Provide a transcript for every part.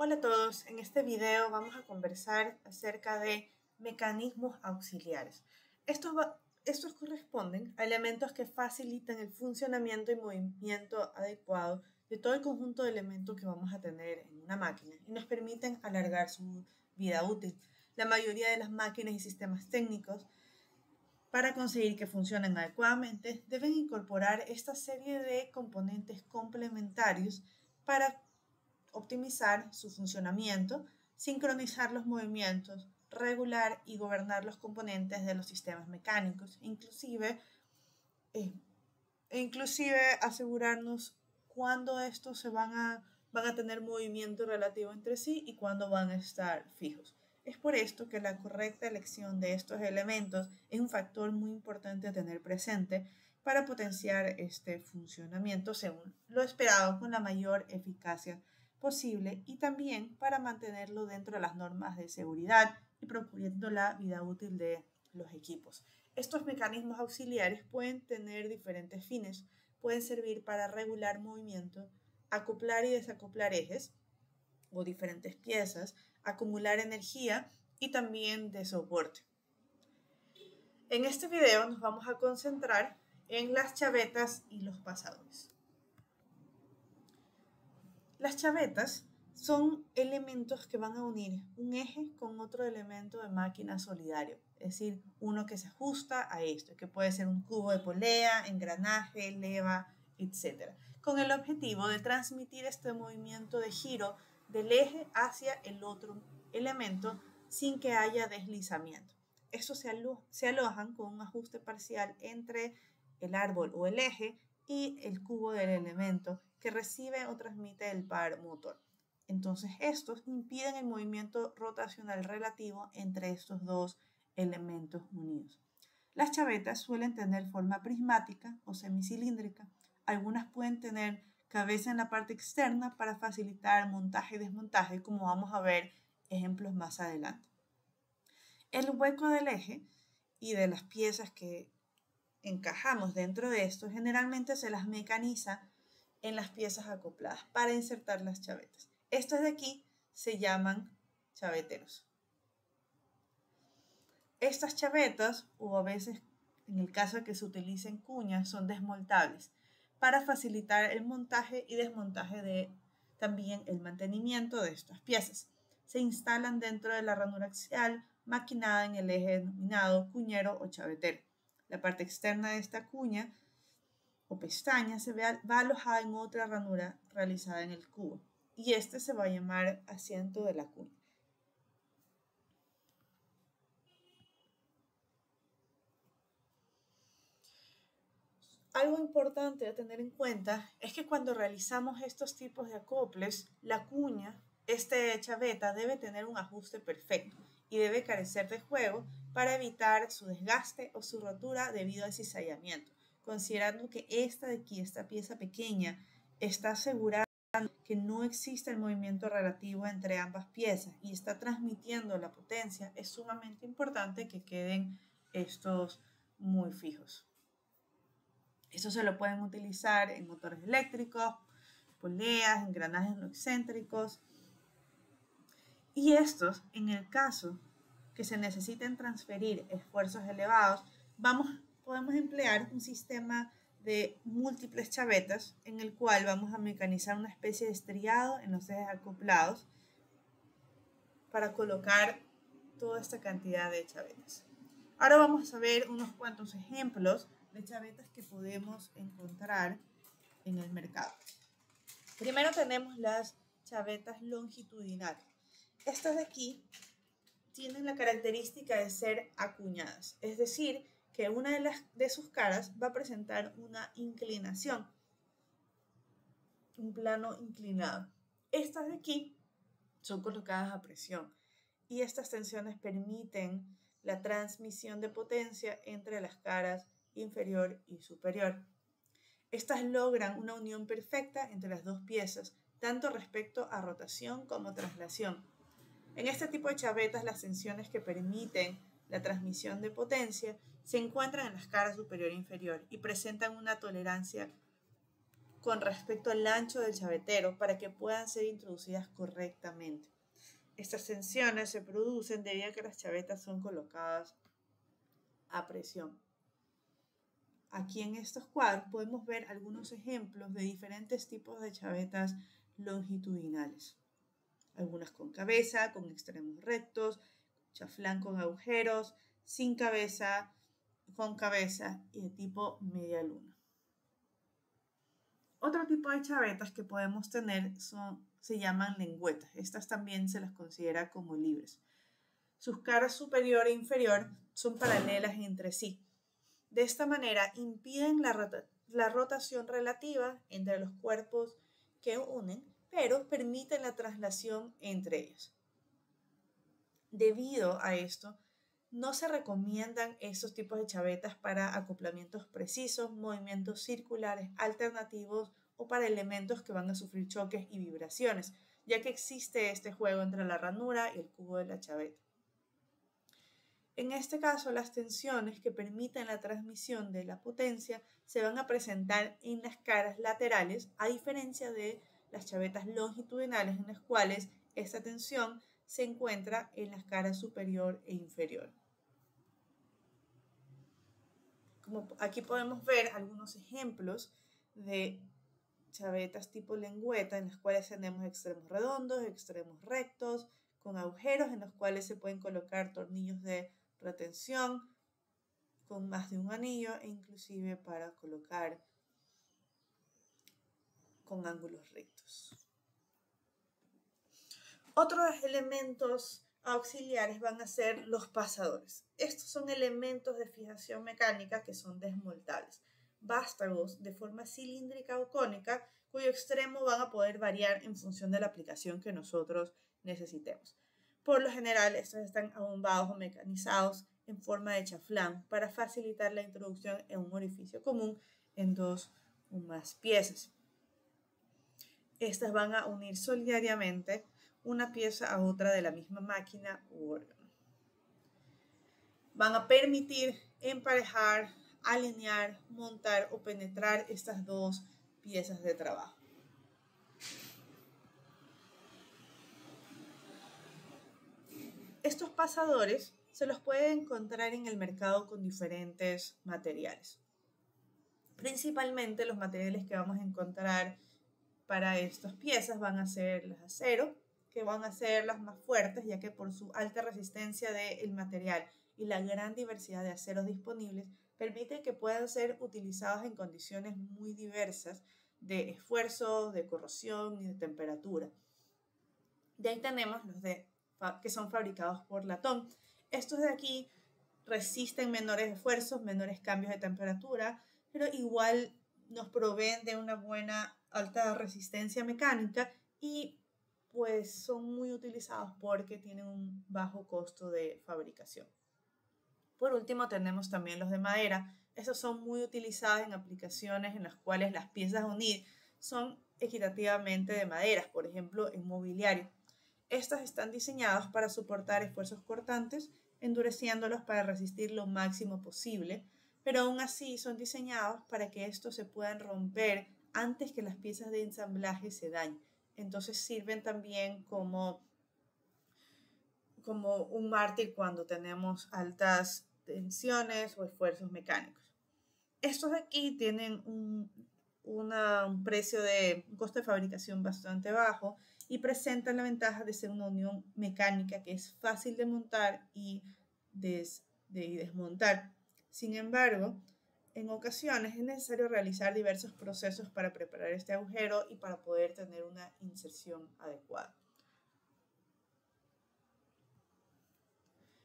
Hola a todos, en este video vamos a conversar acerca de mecanismos auxiliares. Estos corresponden a elementos que facilitan el funcionamiento y movimiento adecuado de todo el conjunto de elementos que vamos a tener en una máquina y nos permiten alargar su vida útil. La mayoría de las máquinas y sistemas técnicos, para conseguir que funcionen adecuadamente, deben incorporar esta serie de componentes complementarios para optimizar su funcionamiento, sincronizar los movimientos, regular y gobernar los componentes de los sistemas mecánicos, inclusive asegurarnos cuándo estos van a tener movimiento relativo entre sí y cuándo van a estar fijos. Es por esto que la correcta elección de estos elementos es un factor muy importante a tener presente para potenciar este funcionamiento según lo esperado con la mayor eficacia posible y también para mantenerlo dentro de las normas de seguridad y procurando la vida útil de los equipos. Estos mecanismos auxiliares pueden tener diferentes fines. Pueden servir para regular movimiento, acoplar y desacoplar ejes o diferentes piezas, acumular energía y también de soporte. En este video nos vamos a concentrar en las chavetas y los pasadores. Las chavetas son elementos que van a unir un eje con otro elemento de máquina solidario, es decir, uno que se ajusta a esto, que puede ser un cubo de polea, engranaje, leva, etc., con el objetivo de transmitir este movimiento de giro del eje hacia el otro elemento sin que haya deslizamiento. Estos se alojan con un ajuste parcial entre el árbol o el eje y el cubo del elemento que recibe o transmite el par motor. Entonces estos impiden el movimiento rotacional relativo entre estos dos elementos unidos. Las chavetas suelen tener forma prismática o semicilíndrica. Algunas pueden tener cabeza en la parte externa para facilitar montaje y desmontaje, como vamos a ver ejemplos más adelante. El hueco del eje y de las piezas que encajamos dentro de esto generalmente se las mecaniza en las piezas acopladas para insertar las chavetas. Estos de aquí se llaman chaveteros. Estas chavetas, o a veces en el caso de que se utilicen cuñas, son desmontables para facilitar el montaje y desmontaje de también el mantenimiento de estas piezas. Se instalan dentro de la ranura axial maquinada en el eje denominado cuñero o chavetero. La parte externa de esta cuña o pestaña va alojada en otra ranura realizada en el cubo y este se va a llamar asiento de la cuña. Algo importante a tener en cuenta es que cuando realizamos estos tipos de acoples, la cuña, chaveta, debe tener un ajuste perfecto y debe carecer de juego para evitar su desgaste o su rotura debido al cizallamiento, considerando que esta pieza pequeña, está asegurando que no existe el movimiento relativo entre ambas piezas y está transmitiendo la potencia. Es sumamente importante que queden estos muy fijos. Eso se lo pueden utilizar en motores eléctricos, poleas, engranajes no excéntricos. Y estos, en el caso que se necesiten transferir esfuerzos elevados, podemos emplear un sistema de múltiples chavetas en el cual vamos a mecanizar una especie de estriado en los ejes acoplados para colocar toda esta cantidad de chavetas. Ahora vamos a ver unos cuantos ejemplos de chavetas que podemos encontrar en el mercado. Primero tenemos las chavetas longitudinales. Estas de aquí tienen la característica de ser acuñadas, es decir, que una de sus caras va a presentar una inclinación, un plano inclinado. Estas de aquí son colocadas a presión y estas tensiones permiten la transmisión de potencia entre las caras inferior y superior. Estas logran una unión perfecta entre las dos piezas, tanto respecto a rotación como traslación. En este tipo de chavetas, las tensiones que permiten la transmisión de potencia se encuentran en las caras superior e inferior y presentan una tolerancia con respecto al ancho del chavetero para que puedan ser introducidas correctamente. Estas tensiones se producen debido a que las chavetas son colocadas a presión. Aquí en estos cuadros podemos ver algunos ejemplos de diferentes tipos de chavetas longitudinales. Algunas con cabeza, con extremos rectos, chaflán con agujeros, sin cabeza, con cabeza y de tipo media luna. Otro tipo de chavetas que podemos tener se llaman lengüetas. Estas también se las considera como libres. Sus caras superior e inferior son paralelas entre sí. De esta manera impiden la rotación relativa entre los cuerpos que unen, pero permiten la traslación entre ellos. Debido a esto, no se recomiendan estos tipos de chavetas para acoplamientos precisos, movimientos circulares alternativos o para elementos que van a sufrir choques y vibraciones, ya que existe este juego entre la ranura y el cubo de la chaveta. En este caso, las tensiones que permiten la transmisión de la potencia se van a presentar en las caras laterales, a diferencia de las chavetas longitudinales en las cuales esta tensión se encuentra en las caras superior e inferior. Como aquí podemos ver algunos ejemplos de chavetas tipo lengüeta en las cuales tenemos extremos redondos, extremos rectos, con agujeros en los cuales se pueden colocar tornillos de retención con más de un anillo e inclusive para colocar con ángulos rectos. Otros elementos auxiliares van a ser los pasadores. Estos son elementos de fijación mecánica que son desmontables. Vástagos de forma cilíndrica o cónica, cuyo extremo van a poder variar en función de la aplicación que nosotros necesitemos. Por lo general, estos están abombados o mecanizados en forma de chaflán para facilitar la introducción en un orificio común en dos o más piezas. Estas van a unir solidariamente una pieza a otra de la misma máquina u órgano. Van a permitir emparejar, alinear, montar o penetrar estas dos piezas de trabajo. Estos pasadores se los puede encontrar en el mercado con diferentes materiales. Principalmente los materiales que vamos a encontrar para estas piezas van a ser las de acero, que van a ser las más fuertes, ya que por su alta resistencia del material y la gran diversidad de aceros disponibles, permite que puedan ser utilizados en condiciones muy diversas de esfuerzo, de corrosión y de temperatura. De ahí tenemos los que son fabricados por latón. Estos de aquí resisten menores esfuerzos, menores cambios de temperatura, pero igual nos proveen de una buena alta resistencia mecánica y pues son muy utilizados porque tienen un bajo costo de fabricación. Por último tenemos también los de madera. Estos son muy utilizados en aplicaciones en las cuales las piezas a unir son equitativamente de maderas, por ejemplo en mobiliario. Estas están diseñadas para soportar esfuerzos cortantes, endureciéndolos para resistir lo máximo posible, pero aún así son diseñados para que estos se puedan romper antes que las piezas de ensamblaje se dañen. Entonces sirven también como un mártir cuando tenemos altas tensiones o esfuerzos mecánicos. Estos de aquí tienen un precio un costo de fabricación bastante bajo y presentan la ventaja de ser una unión mecánica que es fácil de montar y desmontar. Sin embargo, en ocasiones es necesario realizar diversos procesos para preparar este agujero y para poder tener una inserción adecuada.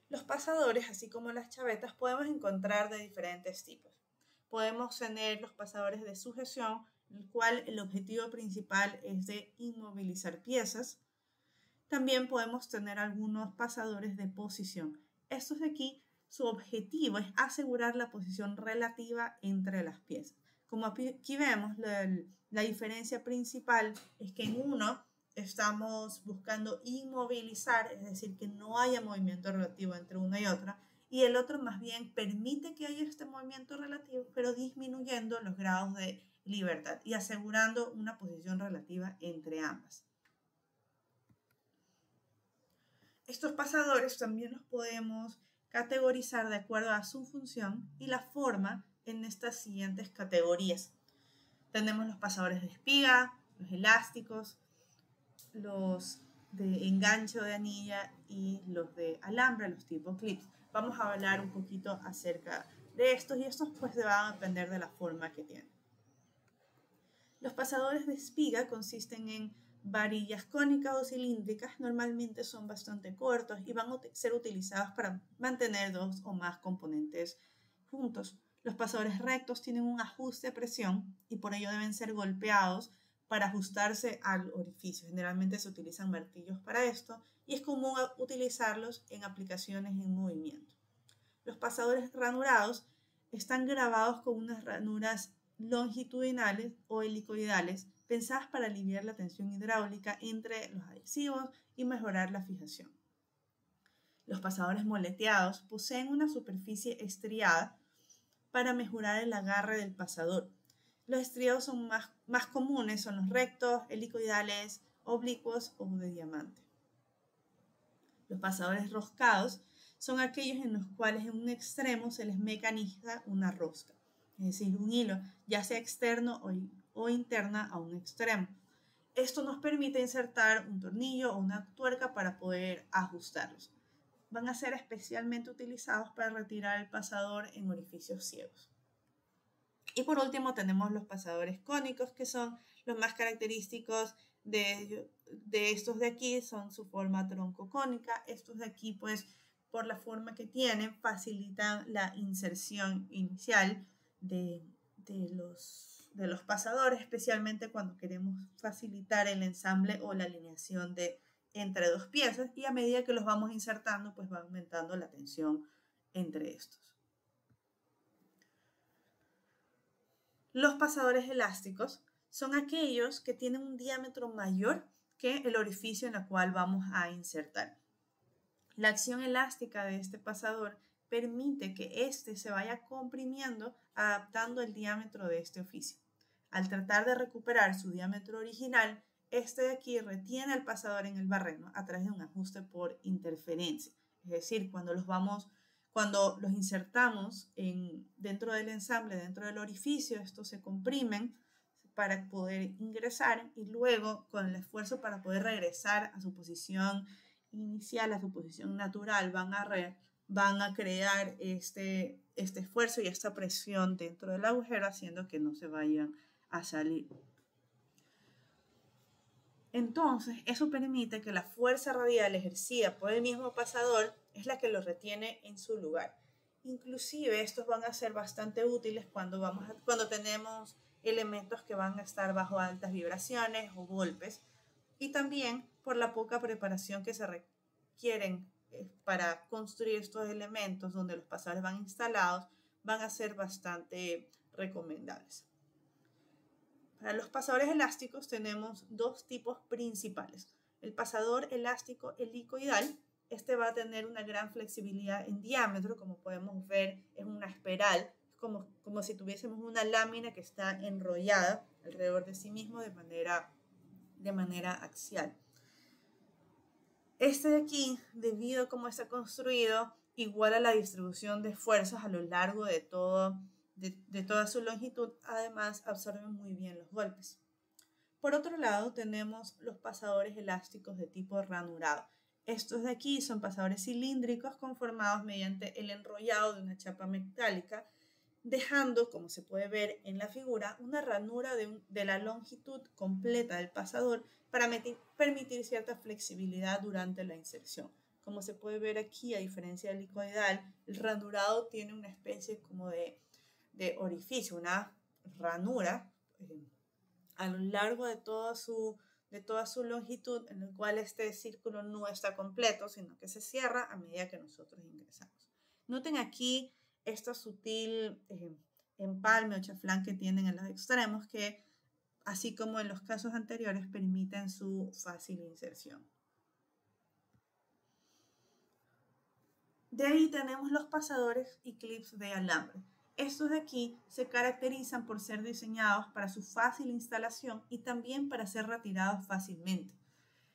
Los pasadores, así como las chavetas, podemos encontrar de diferentes tipos. Podemos tener los pasadores de sujeción, en el cual el objetivo principal es de inmovilizar piezas. También podemos tener algunos pasadores de posición. Estos de aquí, su objetivo es asegurar la posición relativa entre las piezas. Como aquí vemos, la diferencia principal es que en uno estamos buscando inmovilizar, es decir, que no haya movimiento relativo entre una y otra, y el otro más bien permite que haya este movimiento relativo, pero disminuyendo los grados de libertad y asegurando una posición relativa entre ambas. Estos pasadores también los podemos categorizar de acuerdo a su función y la forma en estas siguientes categorías. Tenemos los pasadores de espiga, los elásticos, los de enganche de anilla y los de alambre, los tipo clips. Vamos a hablar un poquito acerca de estos y estos pues van a depender de la forma que tienen. Los pasadores de espiga consisten en varillas cónicas o cilíndricas, normalmente son bastante cortos y van a ser utilizados para mantener dos o más componentes juntos. Los pasadores rectos tienen un ajuste de presión y por ello deben ser golpeados para ajustarse al orificio. Generalmente se utilizan martillos para esto y es común utilizarlos en aplicaciones en movimiento. Los pasadores ranurados están grabados con unas ranuras longitudinales o helicoidales pensadas para aliviar la tensión hidráulica entre los adhesivos y mejorar la fijación. Los pasadores moleteados poseen una superficie estriada para mejorar el agarre del pasador. Los estriados son más comunes, son los rectos, helicoidales, oblicuos o de diamante. Los pasadores roscados son aquellos en los cuales en un extremo se les mecaniza una rosca, es decir, un hilo, ya sea externo o interna a un extremo. Esto nos permite insertar un tornillo o una tuerca para poder ajustarlos. Van a ser especialmente utilizados para retirar el pasador en orificios ciegos. Y por último tenemos los pasadores cónicos, que son los más característicos de estos de aquí, son su forma troncocónica. Estos de aquí, pues, por la forma que tienen, facilitan la inserción inicial de los pasadores, especialmente cuando queremos facilitar el ensamble o la alineación entre dos piezas, y a medida que los vamos insertando, pues va aumentando la tensión entre estos. Los pasadores elásticos son aquellos que tienen un diámetro mayor que el orificio en el cual vamos a insertar. La acción elástica de este pasador permite que éste se vaya comprimiendo adaptando el diámetro de este orificio. Al tratar de recuperar su diámetro original, este de aquí retiene el pasador en el barreno a través de un ajuste por interferencia. Es decir, cuando los insertamos dentro del ensamble, dentro del orificio, estos se comprimen para poder ingresar y luego con el esfuerzo para poder regresar a su posición inicial, a su posición natural, van a crear este esfuerzo y esta presión dentro del agujero, haciendo que no se vayan a salir. Entonces, eso permite que la fuerza radial ejercida por el mismo pasador es la que lo retiene en su lugar. Inclusive, estos van a ser bastante útiles cuando tenemos elementos que van a estar bajo altas vibraciones o golpes, y también por la poca preparación que se requieren para construir estos elementos donde los pasadores van instalados, van a ser bastante recomendables. Para los pasadores elásticos tenemos dos tipos principales. El pasador elástico helicoidal, este va a tener una gran flexibilidad en diámetro, como podemos ver es una espiral, como si tuviésemos una lámina que está enrollada alrededor de sí mismo de manera axial. Este de aquí, debido a cómo está construido, iguala la distribución de fuerzas a lo largo de toda su longitud, además absorben muy bien los golpes. Por otro lado, tenemos los pasadores elásticos de tipo ranurado. Estos de aquí son pasadores cilíndricos conformados mediante el enrollado de una chapa metálica, dejando, como se puede ver en la figura, una ranura de la longitud completa del pasador para permitir cierta flexibilidad durante la inserción. Como se puede ver aquí, a diferencia del helicoidal, el ranurado tiene una especie como de orificio, una ranura a lo largo de toda su longitud, en el cual este círculo no está completo, sino que se cierra a medida que nosotros ingresamos. Noten aquí esta sutil empalme o chaflán que tienen en los extremos, que así como en los casos anteriores permiten su fácil inserción. De ahí tenemos los pasadores y clips de alambre. Estos de aquí se caracterizan por ser diseñados para su fácil instalación y también para ser retirados fácilmente.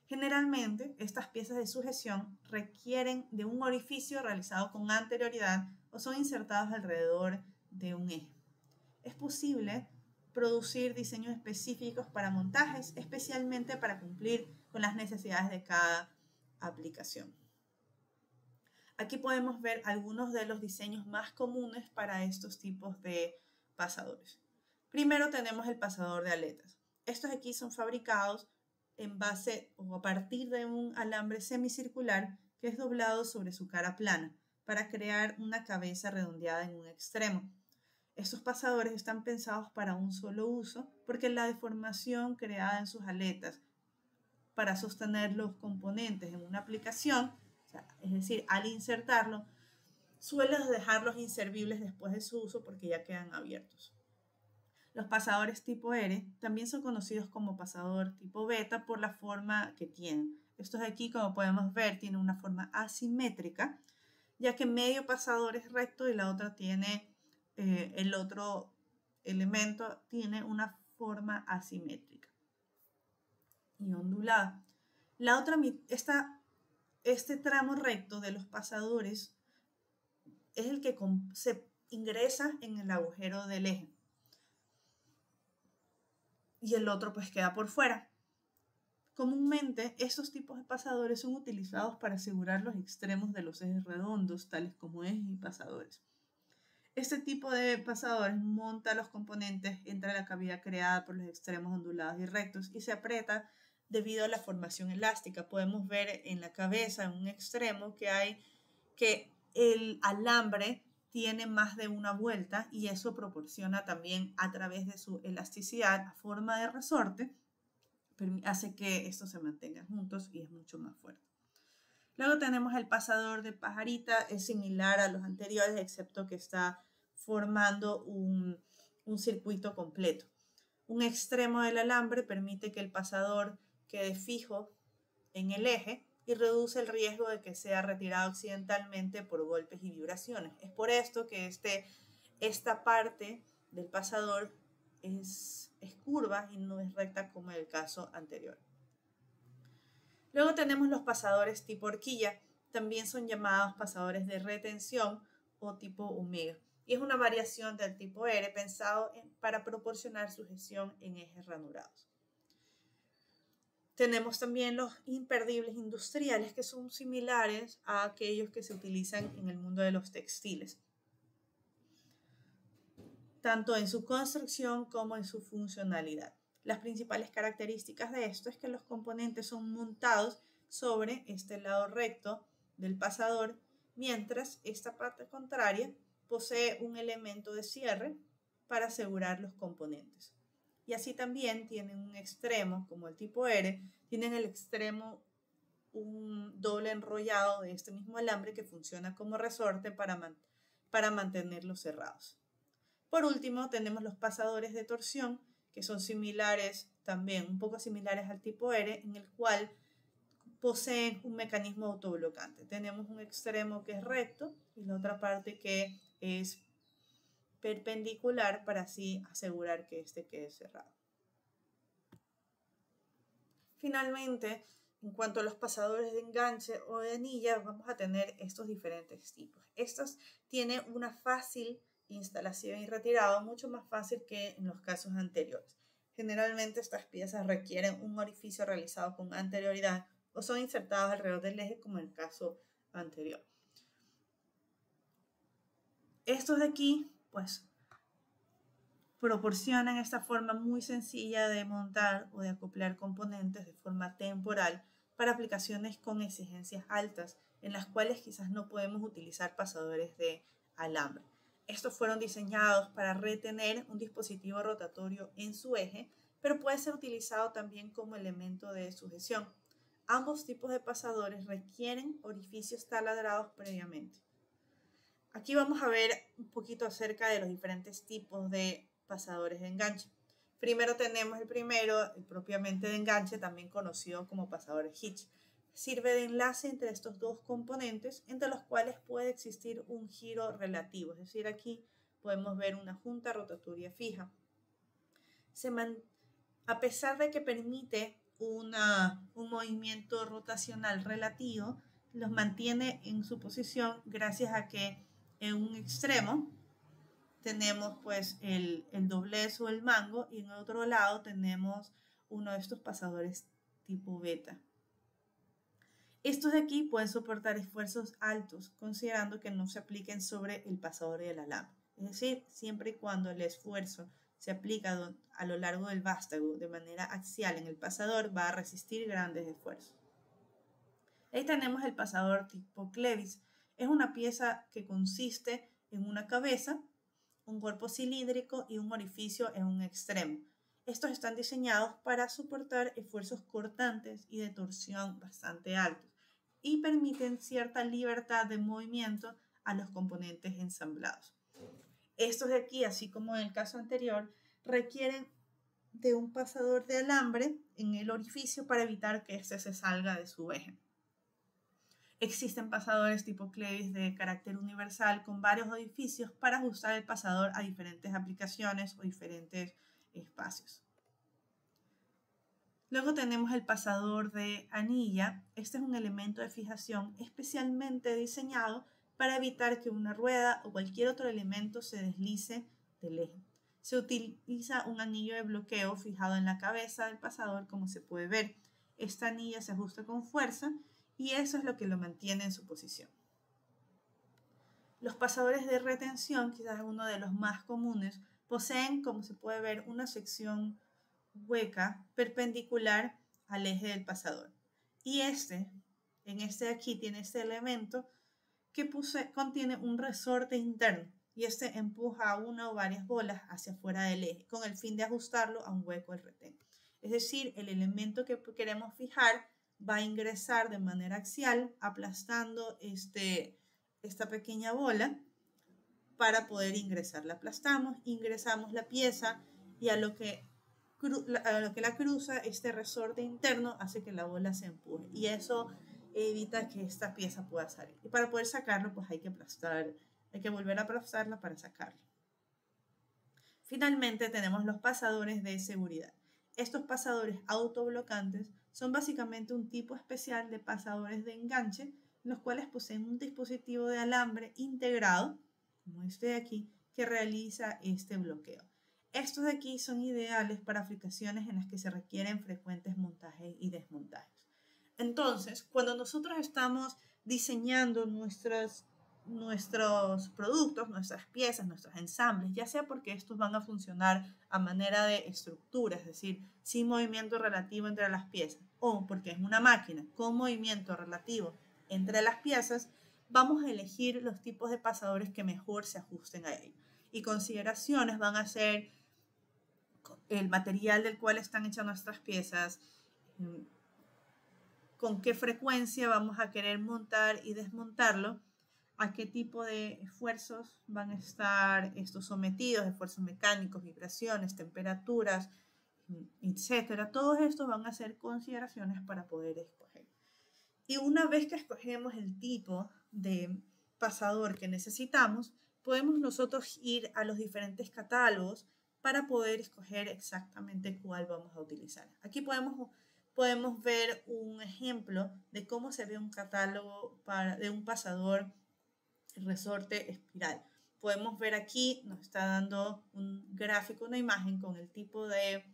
Generalmente, estas piezas de sujeción requieren de un orificio realizado con anterioridad o son insertados alrededor de un eje. Es posible producir diseños específicos para montajes, especialmente para cumplir con las necesidades de cada aplicación. Aquí podemos ver algunos de los diseños más comunes para estos tipos de pasadores. Primero tenemos el pasador de aletas. Estos aquí son fabricados en base o a partir de un alambre semicircular que es doblado sobre su cara plana para crear una cabeza redondeada en un extremo. Estos pasadores están pensados para un solo uso porque la deformación creada en sus aletas para sostener los componentes en una aplicación, es decir, al insertarlo, suele dejarlos inservibles después de su uso porque ya quedan abiertos. Los pasadores tipo R también son conocidos como pasador tipo beta por la forma que tienen. Estos de aquí, como podemos ver, tienen una forma asimétrica, ya que medio pasador es recto y la otra tiene, el otro elemento tiene una forma asimétrica y ondulada. Este tramo recto de los pasadores es el que se ingresa en el agujero del eje y el otro pues queda por fuera. Comúnmente estos tipos de pasadores son utilizados para asegurar los extremos de los ejes redondos, tales como ejes y pasadores. Este tipo de pasadores monta los componentes entre la cavidad creada por los extremos ondulados y rectos y se aprieta debido a la formación elástica. Podemos ver en la cabeza, en un extremo, que el alambre tiene más de una vuelta y eso proporciona también a través de su elasticidad a forma de resorte, hace que estos se mantengan juntos y es mucho más fuerte. Luego tenemos el pasador de pajarita, es similar a los anteriores excepto que está formando un circuito completo. Un extremo del alambre permite que el pasador quede fijo en el eje y reduce el riesgo de que sea retirado accidentalmente por golpes y vibraciones. Es por esto que esta parte del pasador es curva y no es recta como en el caso anterior. Luego tenemos los pasadores tipo horquilla, también son llamados pasadores de retención o tipo omega, y es una variación del tipo R pensado para proporcionar sujeción en ejes ranurados. Tenemos también los imperdibles industriales, que son similares a aquellos que se utilizan en el mundo de los textiles, tanto en su construcción como en su funcionalidad. Las principales características de esto es que los componentes son montados sobre este lado recto del pasador, mientras esta parte contraria posee un elemento de cierre para asegurar los componentes. Y así también tienen un extremo, como el tipo R, tienen el extremo un doble enrollado de este mismo alambre que funciona como resorte para mantenerlos cerrados. Por último, tenemos los pasadores de torsión, que son similares también, un poco similares al tipo R, en el cual poseen un mecanismo autoblocante. Tenemos un extremo que es recto y la otra parte que es perpendicular para así asegurar que este quede cerrado. Finalmente, en cuanto a los pasadores de enganche o de anilla, vamos a tener estos diferentes tipos. Estos tienen una fácil instalación y retirado, mucho más fácil que en los casos anteriores. Generalmente estas piezas requieren un orificio realizado con anterioridad o son insertados alrededor del eje como en el caso anterior. Estos de aquí, pues, proporcionan esta forma muy sencilla de montar o de acoplar componentes de forma temporal para aplicaciones con exigencias altas, en las cuales quizás no podemos utilizar pasadores de alambre. Estos fueron diseñados para retener un dispositivo rotatorio en su eje, pero puede ser utilizado también como elemento de sujeción. Ambos tipos de pasadores requieren orificios taladrados previamente. Aquí vamos a ver un poquito acerca de los diferentes tipos de pasadores de enganche. Primero tenemos el propiamente de enganche, también conocido como pasador hitch. Sirve de enlace entre estos dos componentes, entre los cuales puede existir un giro relativo. Es decir, aquí podemos ver una junta rotatoria fija. A pesar de que permite un movimiento rotacional relativo, los mantiene en su posición gracias a que en un extremo tenemos pues el doblez o el mango y en el otro lado tenemos uno de estos pasadores tipo beta. Estos de aquí pueden soportar esfuerzos altos, considerando que no se apliquen sobre el pasador del alambre. Es decir, siempre y cuando el esfuerzo se aplica a lo largo del vástago de manera axial en el pasador, va a resistir grandes esfuerzos. Ahí tenemos el pasador tipo Clevis. Es una pieza que consiste en una cabeza, un cuerpo cilíndrico y un orificio en un extremo. Estos están diseñados para soportar esfuerzos cortantes y de torsión bastante altos y permiten cierta libertad de movimiento a los componentes ensamblados. Estos de aquí, así como en el caso anterior, requieren de un pasador de alambre en el orificio para evitar que éste se salga de su eje. Existen pasadores tipo Clevis de carácter universal con varios orificios para ajustar el pasador a diferentes aplicaciones o diferentes espacios. Luego tenemos el pasador de anilla. Este es un elemento de fijación especialmente diseñado para evitar que una rueda o cualquier otro elemento se deslice del eje. Se utiliza un anillo de bloqueo fijado en la cabeza del pasador, como se puede ver. Esta anilla se ajusta con fuerza y eso es lo que lo mantiene en su posición. Los pasadores de retención, quizás uno de los más comunes, poseen, como se puede ver, una sección hueca perpendicular al eje del pasador. Y en este de aquí tiene este elemento que contiene un resorte interno y este empuja una o varias bolas hacia afuera del eje con el fin de ajustarlo a un hueco del retén. Es decir, el elemento que queremos fijar va a ingresar de manera axial aplastando esta pequeña bola para poder ingresar. La aplastamos, ingresamos la pieza y a lo que la cruza, este resorte interno hace que la bola se empuje y eso evita que esta pieza pueda salir. Y para poder sacarlo, pues hay que volver a aplastarla para sacarlo. Finalmente tenemos los pasadores de seguridad. Estos pasadores autoblocantes son básicamente un tipo especial de pasadores de enganche, los cuales poseen un dispositivo de alambre integrado, como este de aquí, que realiza este bloqueo. Estos de aquí son ideales para aplicaciones en las que se requieren frecuentes montajes y desmontajes. Entonces, cuando nosotros estamos diseñando nuestros productos, nuestras piezas, nuestros ensambles, ya sea porque estos van a funcionar a manera de estructura, es decir, sin movimiento relativo entre las piezas, o porque es una máquina con movimiento relativo entre las piezas, vamos a elegir los tipos de pasadores que mejor se ajusten a ello. Y consideraciones van a ser el material del cual están hechas nuestras piezas, con qué frecuencia vamos a querer montar y desmontarlo, a qué tipo de esfuerzos van a estar estos sometidos, esfuerzos mecánicos, vibraciones, temperaturas, etc. Todos estos van a ser consideraciones para poder escoger. Y una vez que escogemos el tipo de pasador que necesitamos, podemos nosotros ir a los diferentes catálogos para poder escoger exactamente cuál vamos a utilizar. Aquí podemos ver un ejemplo de cómo se ve un catálogo de un pasador resorte espiral. Podemos ver aquí, nos está dando un gráfico, una imagen con el tipo de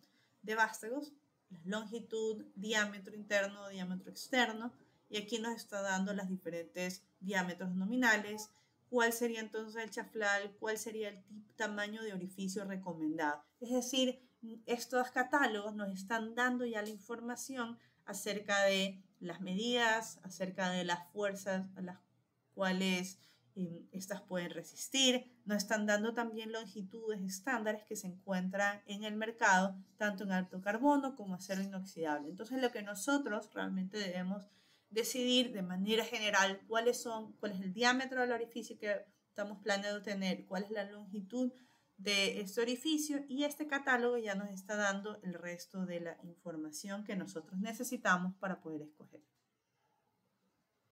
vástagos, la longitud, diámetro interno, diámetro externo, y aquí nos está dando los diferentes diámetros nominales, cuál sería entonces el chaflal, cuál sería el tamaño de orificio recomendado. Es decir, estos catálogos nos están dando ya la información acerca de las medidas, acerca de las fuerzas a las cuales estas pueden resistir. Nos están dando también longitudes estándares que se encuentran en el mercado, tanto en alto carbono como acero inoxidable. Entonces, lo que nosotros realmente debemos decidir de manera general cuál es el diámetro del orificio que estamos planeando tener, cuál es la longitud de este orificio, y este catálogo ya nos está dando el resto de la información que nosotros necesitamos para poder escoger.